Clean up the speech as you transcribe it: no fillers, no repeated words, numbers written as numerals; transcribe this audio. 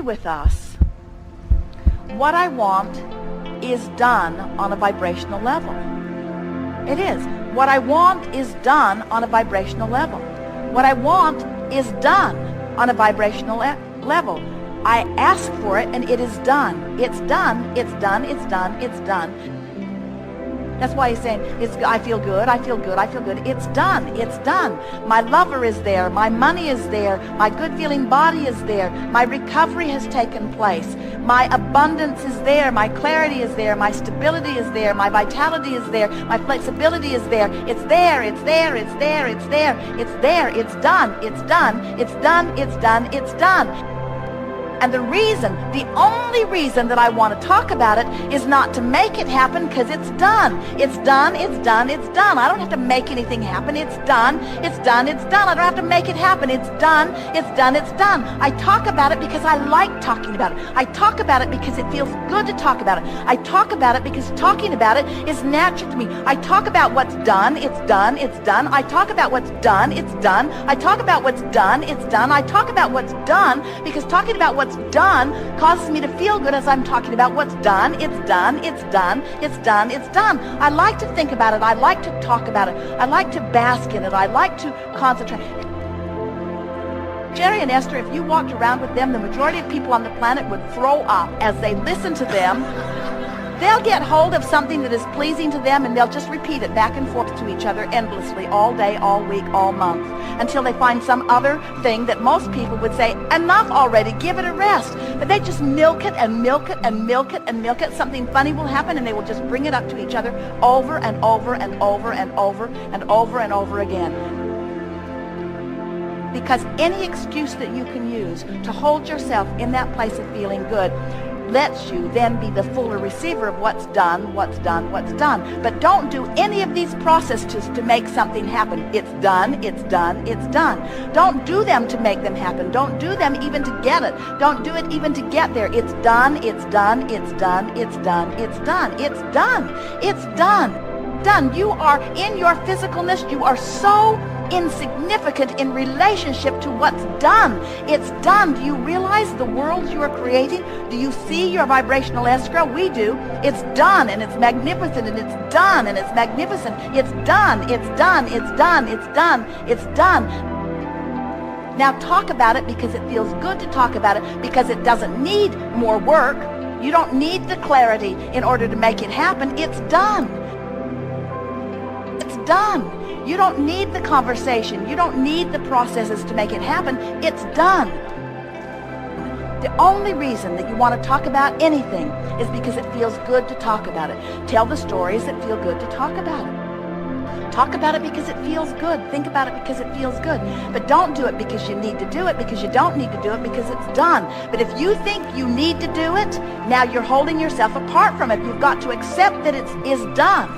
with us, what I want is done on a vibrational level. It is. What I want is done on a vibrational level. What I want is done on a vibrational level. I ask for it and it is done. It's done. It's done. It's done. It's done. That's why he's saying, I feel good, I feel good, I feel good. It's done, it's done. My lover is there, my money is there, my good feeling body is there, my recovery has taken place, my abundance is there, my clarity is there, my stability is there, my vitality is there, my flexibility is there. It's there, it's there, it's there, it's there, it's there, it's done, it's done, it's done, it's done, it's done. And the reason, the only reason that I want to talk about it is not to make it happen, because it's done. It's done, it's done, it's done. I don't have to make anything happen. It's done, it's done, it's done. I don't have to make it happen. It's done, it's done, it's done. I talk about it because I like talking about it. I talk about it because it feels good to talk about it. I talk about it because talking about it is natural to me. I talk about what's done, it's done, it's done. I talk about what's done, it's done. I talk about what's done, it's done. I talk about what's done because talking about what's done causes me to feel good as I'm talking about what's done. It's done, it's done, it's done, it's done. I like to think about it. I like to talk about it. I like to bask in it. I like to concentrate. Jerry and Esther, if you walked around with them, the majority of people on the planet would throw up as they listen to them. They'll get hold of something that is pleasing to them and they'll just repeat it back and forth to each other endlessly all day, all week, all month, until they find some other thing that most people would say, enough already, give it a rest. But they just milk it and milk it and milk it and milk it. Something funny will happen and they will just bring it up to each other over and over and over and over and over and over again. Because any excuse that you can use to hold yourself in that place of feeling good lets you then be the fuller receiver of what's done, what's done, what's done. But don't do any of these processes to make something happen. It's done, it's done, it's done. Don't do them to make them happen. Don't do them even to get it. Don't do it even to get there. It's done, it's done, it's done, it's done, it's done, it's done, it's done. Done. You are in your physicalness. You are so insignificant in relationship to what's done. It's done. Do you realize the world you are creating? Do you see your vibrational escrow? We do. It's done and it's magnificent and it's done and it's magnificent. It's done. It's done. It's done. It's done. It's done. Now talk about it because it feels good to talk about it, because it doesn't need more work. You don't need the clarity in order to make it happen. It's done. It's done. You don't need the conversation. You don't need the processes to make it happen. It's done. The only reason that you want to talk about anything is because it feels good to talk about it. Tell the stories that feel good to talk about it. Talk about it because it feels good. Think about it because it feels good. But don't do it because you need to do it, because you don't need to do it because it's done. But if you think you need to do it, now you're holding yourself apart from it. You've got to accept that it is done.